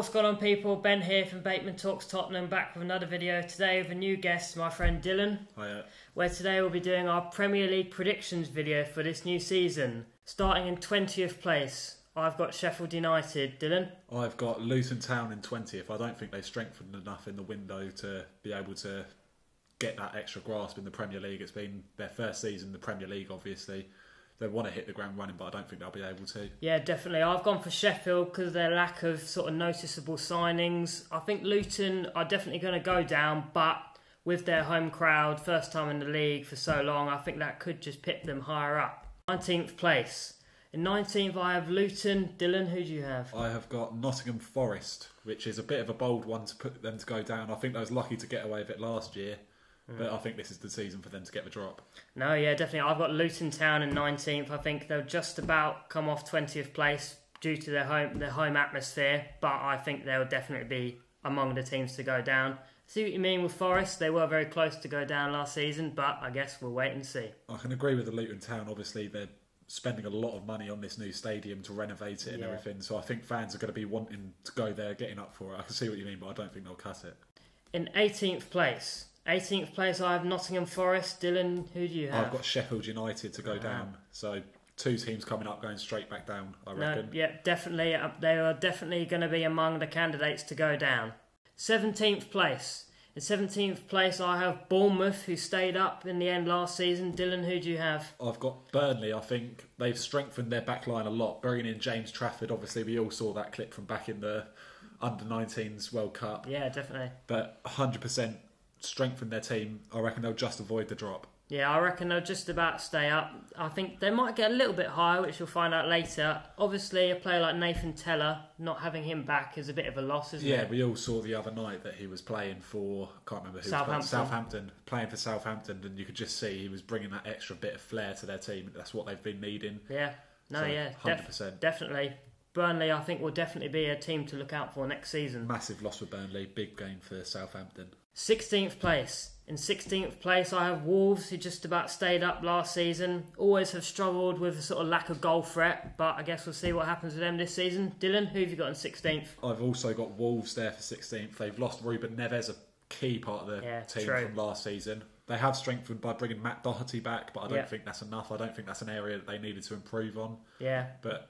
What's going on, people? Ben here from Bateman Talks Tottenham, back with another video. Today with a new guest, my friend Dylan. Hiya. Where today we'll be doing our Premier League predictions video for this new season. Starting in 20th place, I've got Sheffield United. Dylan? I've got Luton Town in 20th. I don't think they've strengthened enough in the window to be able to get that extra grasp in the Premier League. It's been their first season in the Premier League, obviously. They want to hit the ground running, but I don't think they'll be able to. Yeah, definitely. I've gone for Sheffield because of their lack of sort of noticeable signings. I think Luton are definitely going to go down, but with their home crowd, first time in the league for so long, I think that could just pip them higher up. 19th place. In 19th, I have Luton. Dylan, who do you have? I have got Nottingham Forest, which is a bit of a bold one to put them to go down. I think they was lucky to get away with it last year. But I think this is the season for them to get the drop. No, yeah, definitely. I've got Luton Town in 19th. I think they'll just about come off 20th place due to their home atmosphere. But I think they'll definitely be among the teams to go down. See what you mean with Forest. They were very close to go down last season, but I guess we'll wait and see. I can agree with the Luton Town. Obviously, they're spending a lot of money on this new stadium to renovate it and everything. So I think fans are going to be wanting to go there, getting up for it. I can see what you mean, but I don't think they'll cut it. In 18th place. 18th place, I have Nottingham Forest. Dylan, who do you have? I've got Sheffield United to go down. So two teams coming up, going straight back down, I reckon. No, yeah, definitely. They are definitely going to be among the candidates to go down. 17th place. In 17th place, I have Bournemouth, who stayed up in the end last season. Dylan, who do you have? I've got Burnley. I think they've strengthened their back line a lot. Bringing in James Trafford, obviously, we all saw that clip from back in the Under-19s World Cup. Yeah, definitely. But 100% strengthen their team. I reckon they'll just avoid the drop. Yeah, I reckon they'll just about stay up. I think they might get a little bit higher, which we'll find out later. Obviously, a player like Nathan Teller, not having him back is a bit of a loss, isn't it? Yeah, we all saw the other night that he was playing for, I can't remember who Southampton, playing for Southampton, and you could just see he was bringing that extra bit of flair to their team. That's what they've been needing. Yeah, no, so, yeah, 100%. Definitely. Burnley, I think, will definitely be a team to look out for next season. Massive loss for Burnley, big game for Southampton. 16th place. In 16th place, I have Wolves, who just about stayed up last season. Always have struggled with a sort of lack of goal threat, but I guess we'll see what happens with them this season. Dylan, who have you got in 16th? I've also got Wolves there for 16th. They've lost Ruben Neves, a key part of the team from last season. They have strengthened by bringing Matt Doherty back, but I don't think that's enough. I don't think that's an area that they needed to improve on. Yeah. But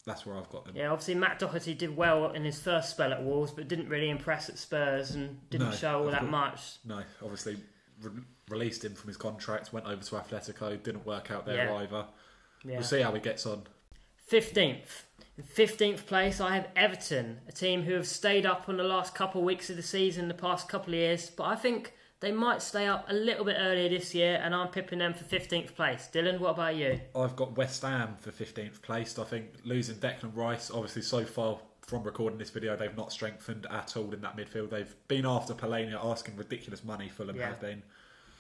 that's where I've got them. Yeah, obviously Matt Doherty did well in his first spell at Wolves, but didn't really impress at Spurs and didn't show all that much. No, obviously released him from his contract, went over to Atletico, didn't work out there either. Yeah. We'll see how he gets on. 15th. In 15th place, I have Everton, a team who have stayed up on the last couple of weeks of the season, the past couple of years, but I think they might stay up a little bit earlier this year, and I'm pipping them for 15th place. Dylan, what about you? I've got West Ham for 15th place. I think losing Declan Rice, obviously so far from recording this video, they've not strengthened at all in that midfield. They've been after Palania, asking ridiculous money, Fulham have been.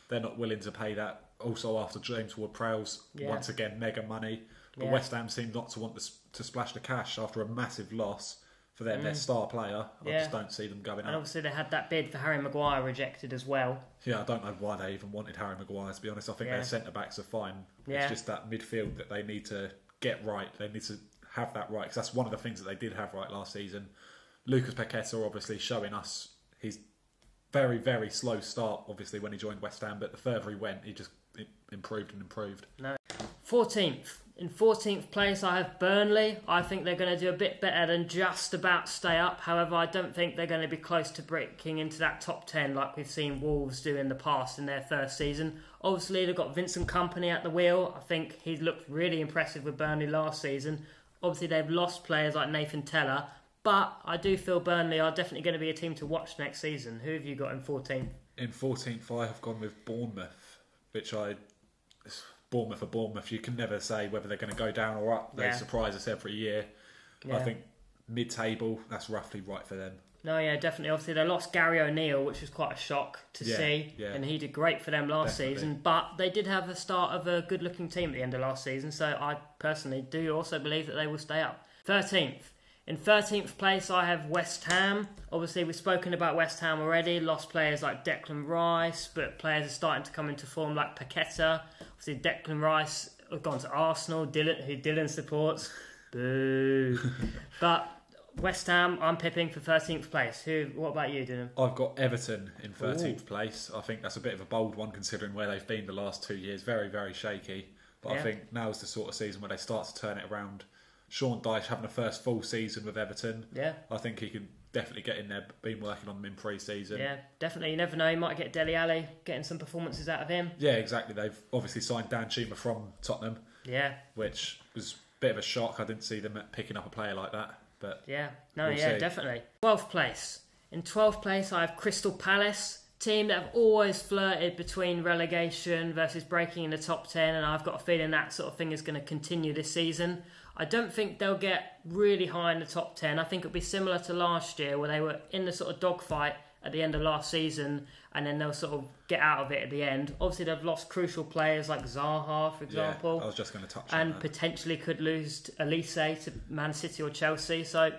They're not willing to pay that. Also after James Ward-Prowse, once again, mega money. But West Ham seem not to want to splash the cash after a massive loss for their star player. I just don't see them going up. And obviously they had that bid for Harry Maguire rejected as well. Yeah, I don't know why they even wanted Harry Maguire, to be honest. I think their centre-backs are fine. It's just that midfield that they need to get right. They need to have that right, because that's one of the things that they did have right last season. Lucas Paqueta obviously showing us his very, very slow start, obviously, when he joined West Ham, but the further he went, he just improved and improved. No. 14th. In 14th place, I have Burnley. I think they're going to do a bit better than just about stay up. However, I don't think they're going to be close to breaking into that top 10 like we've seen Wolves do in the past in their first season. Obviously, they've got Vincent Kompany at the wheel. I think he looked really impressive with Burnley last season. Obviously, they've lost players like Nathan Teller, but I do feel Burnley are definitely going to be a team to watch next season. Who have you got in 14th? In 14th, I have gone with Bournemouth, Bournemouth are Bournemouth. You can never say whether they're going to go down or up. They surprise us every year. I think mid-table, that's roughly right for them. No, yeah, definitely. Obviously, they lost Gary O'Neill, which was quite a shock to see. Yeah. And he did great for them last season. But they did have the start of a good-looking team at the end of last season. So I personally do also believe that they will stay up. 13th. In 13th place, I have West Ham. Obviously, we've spoken about West Ham already. Lost players like Declan Rice, but players are starting to come into form like Paqueta. Obviously, Declan Rice has gone to Arsenal, who Dylan supports. Boo. But West Ham, I'm pipping for 13th place. What about you, Dylan? I've got Everton in 13th place. I think that's a bit of a bold one considering where they've been the last 2 years. Very, very shaky. But I think now's the sort of season where they start to turn it around. Sean Dyche having a first full season with Everton. Yeah. I think he can definitely get in there. Been working on them in pre-season. Yeah, definitely. You never know. You might get Dele Alli, getting some performances out of him. Yeah, exactly. They've obviously signed Dan Chima from Tottenham. Yeah. Which was a bit of a shock. I didn't see them picking up a player like that. But yeah. No, we'll yeah, see. definitely. 12th place. In 12th place, I have Crystal Palace. Team that have always flirted between relegation versus breaking in the top 10, and I've got a feeling that sort of thing is going to continue this season. I don't think they'll get really high in the top 10. I think it'll be similar to last year where they were in the sort of dogfight at the end of last season and then they'll sort of get out of it at the end. Obviously, they've lost crucial players like Zaha, for example. I was just going to touch on and that. potentially could lose Elise to Man City or Chelsea. So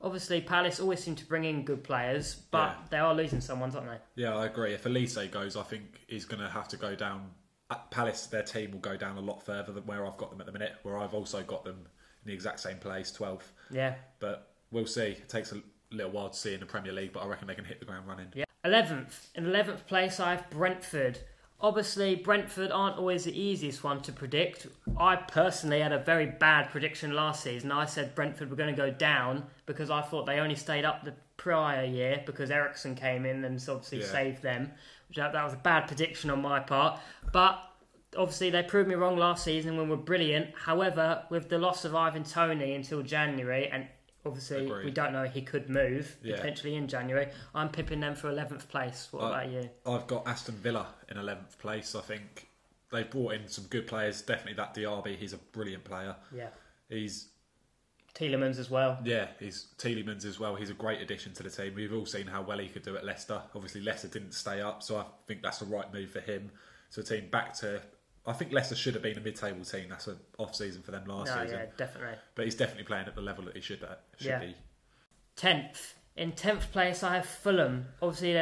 obviously, Palace always seem to bring in good players, but they are losing someone, aren't they? Yeah, I agree. If Elise goes, I think he's going to have to go down. At Palace, their team will go down a lot further than where I've got them at the minute, where I've also got them in the exact same place, 12th. Yeah. But we'll see. It takes a little while to see in the Premier League, but I reckon they can hit the ground running. Yeah. 11th. In 11th place, I have Brentford. Obviously, Brentford aren't always the easiest one to predict. I personally had a very bad prediction last season. I said Brentford were going to go down because I thought they only stayed up the prior year because Ericsson came in and obviously saved them. That was a bad prediction on my part. But obviously, they proved me wrong last season when we were brilliant. However, with the loss of Ivan Toney until January, and obviously we don't know, he could move potentially in January, I'm pipping them for 11th place. What about you? I've got Aston Villa in 11th place. I think they've brought in some good players. Definitely that Diaby, he's a brilliant player. Yeah. He's Tielemans as well. Yeah, he's Tielemans as well. He's a great addition to the team. We've all seen how well he could do at Leicester. Obviously, Leicester didn't stay up, so I think that's the right move for him. So the team back to... I think Leicester should have been a mid-table team. That's an off-season for them last season. Yeah, definitely. But he's definitely playing at the level that he should be. 10th. In 10th place, I have Fulham. Obviously,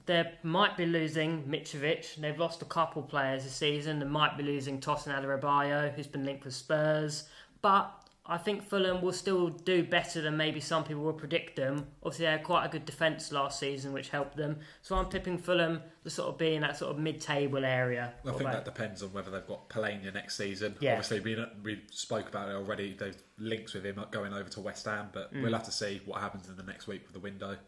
they might be losing Mitrovic. They've lost a couple players this season. They might be losing Tosin Adarabioyo, who's been linked with Spurs. But I think Fulham will still do better than maybe some people will predict them. Obviously, they had quite a good defence last season, which helped them. So I'm tipping Fulham to sort of be in that sort of mid-table area. I think that depends on whether they've got Palania next season. Yeah. Obviously, we spoke about it already. They've links with him going over to West Ham, but we'll have to see what happens in the next week with the window.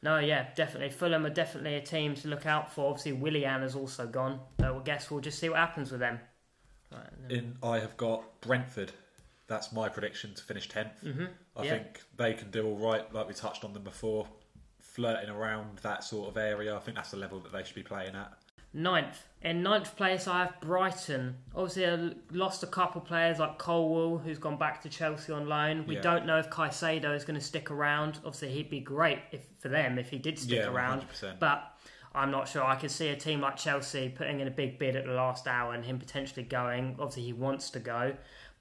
No, yeah, definitely. Fulham are definitely a team to look out for. Obviously, Willian has also gone. So I guess we'll just see what happens with them. Right, I have got Brentford. That's my prediction to finish 10th. Mm-hmm. I think they can do all right, like we touched on them before, flirting around that sort of area. I think that's the level that they should be playing at. 9th. In 9th place, I have Brighton. Obviously, I lost a couple players like Colwell, who's gone back to Chelsea on loan. We don't know if Caicedo is going to stick around. Obviously, he'd be great for them if he did stick around. 100%. But I'm not sure. I could see a team like Chelsea putting in a big bid at the last hour and him potentially going. Obviously, he wants to go.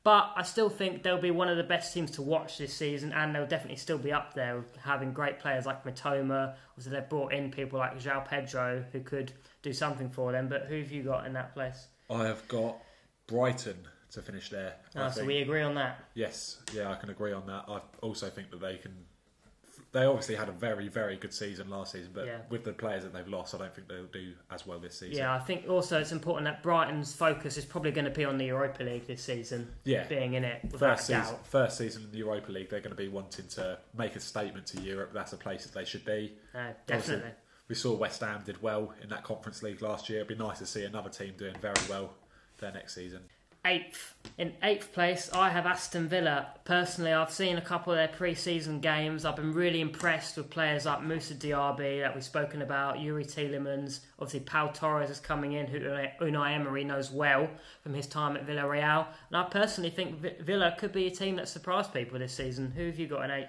But I still think they'll be one of the best teams to watch this season, and they'll definitely still be up there, having great players like Matoma. Obviously, they've brought in people like João Pedro, who could do something for them. But who have you got in that place? I have got Brighton to finish there. So we agree on that? Yes, I can agree on that. I also think that they can... They obviously had a very, very good season last season, but with the players that they've lost, I don't think they'll do as well this season. Yeah, I think also it's important that Brighton's focus is probably going to be on the Europa League this season. Yeah. Being in it, without doubt. First season in the Europa League, they're going to be wanting to make a statement to Europe. That's a place that they should be. Definitely. Obviously, we saw West Ham did well in that Conference League last year. It'd be nice to see another team doing very well there next season. 8th. In 8th place, I have Aston Villa. Personally, I've seen a couple of their pre-season games. I've been really impressed with players like Moussa Diaby that we've spoken about, Yuri Tielemans. Obviously, Pau Torres is coming in, who Unai Emery knows well from his time at Villarreal. And I personally think Villa could be a team that surprised people this season. Who have you got in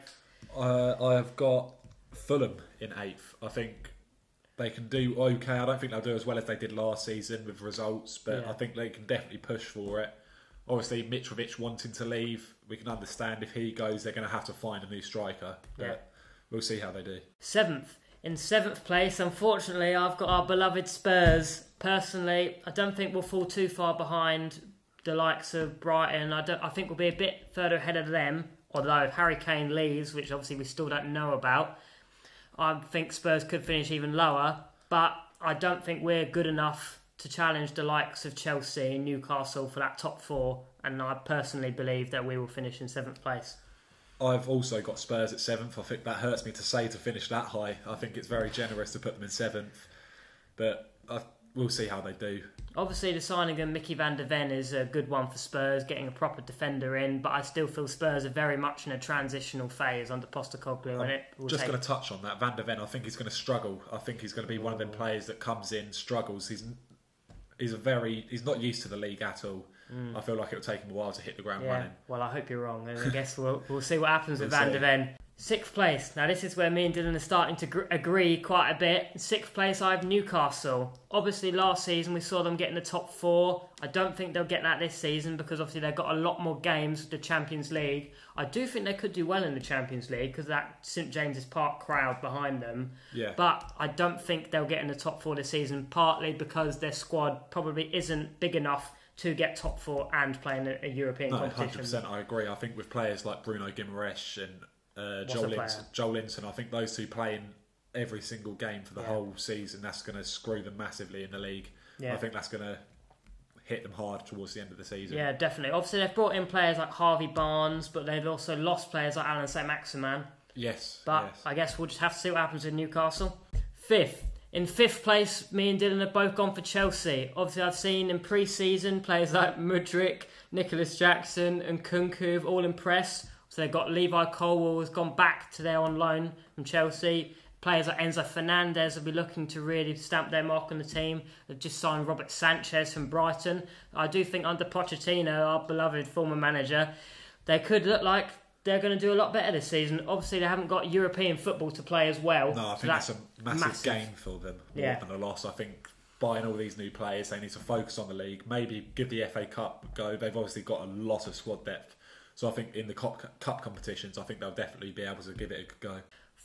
8th? I have got Fulham in 8th. I think they can do okay. I don't think they'll do as well as they did last season with results, but I think they can definitely push for it. Obviously, Mitrovic wanting to leave, we can understand if he goes, they're going to have to find a new striker. But we'll see how they do. 7th. In 7th place, unfortunately, I've got our beloved Spurs. Personally, I don't think we'll fall too far behind the likes of Brighton. I think we'll be a bit further ahead of them. Although if Harry Kane leaves, which obviously we still don't know about, I think Spurs could finish even lower. But I don't think we're good enough to challenge the likes of Chelsea and Newcastle for that top 4. And I personally believe that we will finish in 7th place. I've also got Spurs at 7th. I think that hurts me to say to finish that high. I think it's very generous to put them in 7th. But we'll see how they do. Obviously, the signing of Mickey van der Ven is a good one for Spurs, getting a proper defender in, but I still feel Spurs are very much in a transitional phase under Postecoglou. I'm just going to touch on that. Van der Ven, I think he's going to struggle. I think he's going to be one of them players that comes in, struggles. He's not used to the league at all. I feel like it'll take him a while to hit the ground running. Well, I hope you're wrong, and I guess we'll see what happens with Van der Ven. 6th place. Now, this is where me and Dylan are starting to agree quite a bit. In 6th place, I have Newcastle. Obviously, last season we saw them get in the top 4. I don't think they'll get that this season because obviously they've got a lot more games with the Champions League. I do think they could do well in the Champions League because that St James's Park crowd behind them. Yeah. But I don't think they'll get in the top 4 this season, partly because their squad probably isn't big enough to get top 4 and play in a European competition. 100%, I agree. I think with players like Bruno Guimaraes and Joel Linton, I think those two play in every single game for the whole season. That's going to screw them massively in the league. I think that's going to hit them hard towards the end of the season. Yeah, definitely. Obviously, they've brought in players like Harvey Barnes, but they've also lost players like Alan Saint-Maximin. Yes. But I guess we'll just have to see what happens with Newcastle. 5th. In 5th place, me and Dylan have both gone for Chelsea. Obviously, I've seen in pre-season players like Mudryk, Nicholas Jackson and Kunku have all impressed. So they've got Levi Colwill has gone back to their on loan from Chelsea. Players like Enzo Fernandez will be looking to really stamp their mark on the team. They've just signed Robert Sanchez from Brighton. I do think under Pochettino, our beloved former manager, they could look like they're going to do a lot better this season. Obviously, they haven't got European football to play as well. No, I think that's a massive gain for them more than a loss. I think buying all these new players, they need to focus on the league. Maybe give the FA Cup a go. They've obviously got a lot of squad depth. So I think in the cup competitions, I think they'll definitely be able to give it a go.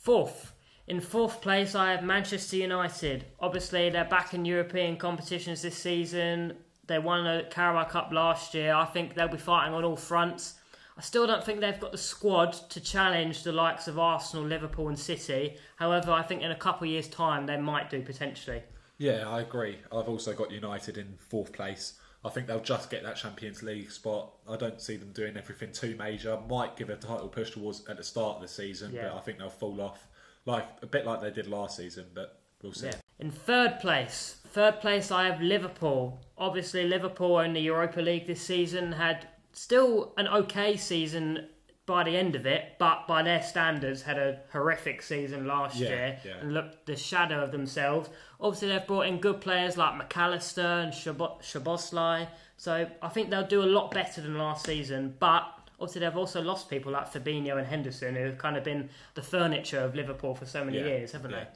4th. In 4th place, I have Manchester United. Obviously, they're back in European competitions this season. They won the Carabao Cup last year. I think they'll be fighting on all fronts. I still don't think they've got the squad to challenge the likes of Arsenal, Liverpool and City. However, I think in a couple of years' time, they might do potentially. Yeah, I agree. I've also got United in 4th place. I think they'll just get that Champions League spot. I don't see them doing everything too major. Might give a title push towards at the start of the season, but I think they'll fall off a bit like they did last season, but we'll see. Yeah. In 3rd place, I have Liverpool. Obviously, Liverpool in the Europa League this season had still an okay season by the end of it, but by their standards had a horrific season last year and looked the shadow of themselves. Obviously, they've brought in good players like McAllister and Szoboszlai, so I think they'll do a lot better than last season, but obviously they've also lost people like Fabinho and Henderson, who have kind of been the furniture of Liverpool for so many years, haven't they?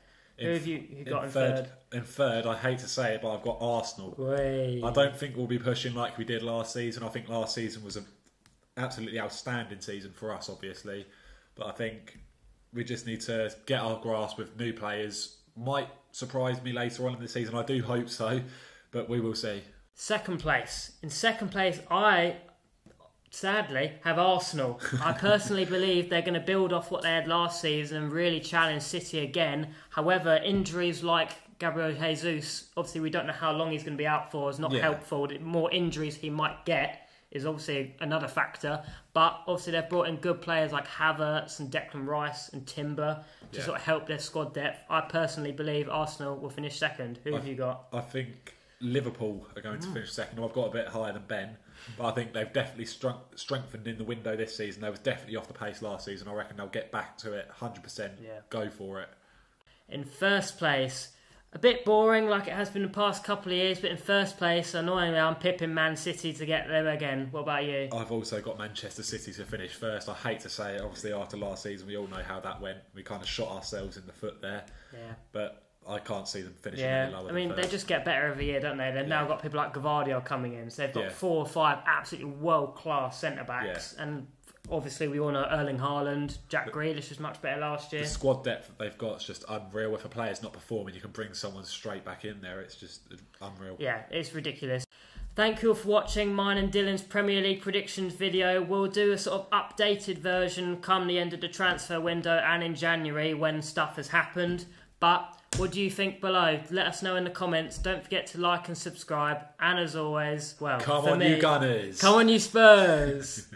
Who have you got in 3rd? In 3rd, I hate to say it, but I've got Arsenal. Way. I don't think we'll be pushing like we did last season. I think last season was an absolutely outstanding season for us, obviously. But I think we just need to get our grasp with new players. Might surprise me later on in the season. I do hope so, but we will see. 2nd place. In 2nd place, I sadly have Arsenal. I personally believe they're going to build off what they had last season and really challenge City again. However, injuries like Gabriel Jesus, obviously we don't know how long he's going to be out for, is not helpful. The more injuries he might get is obviously another factor. But obviously they've brought in good players like Havertz and Declan Rice and Timber to sort of help their squad depth. I personally believe Arsenal will finish 2nd. Who have you got? I think Liverpool are going to finish 2nd. I've got a bit higher than Ben, but I think they've definitely strengthened in the window this season. They was definitely off the pace last season. I reckon they'll get back to it 100%. Go for it. In 1st place, a bit boring like it has been the past couple of years, but in 1st place, annoyingly, I'm pipping Man City to get them again. What about you? I've also got Manchester City to finish 1st. I hate to say it, obviously after last season we all know how that went. We kind of shot ourselves in the foot there. But I can't see them finishing any lower than 1st. They just get better every year, don't they? They've now got people like Gvardiol coming in, so they've got 4 or 5 absolutely world-class centre-backs. And obviously we all know Erling Haaland, Jack Grealish was much better last year. The squad depth that they've got is just unreal. If a player's not performing, you can bring someone straight back in there. It's just unreal. Yeah, it's ridiculous. Thank you all for watching mine and Dylan's Premier League predictions video. We'll do a sort of updated version come the end of the transfer window and in January when stuff has happened. But what do you think below? Let us know in the comments. Don't forget to like and subscribe. And as always, well, come on, you Gunners. Come on, you Spurs.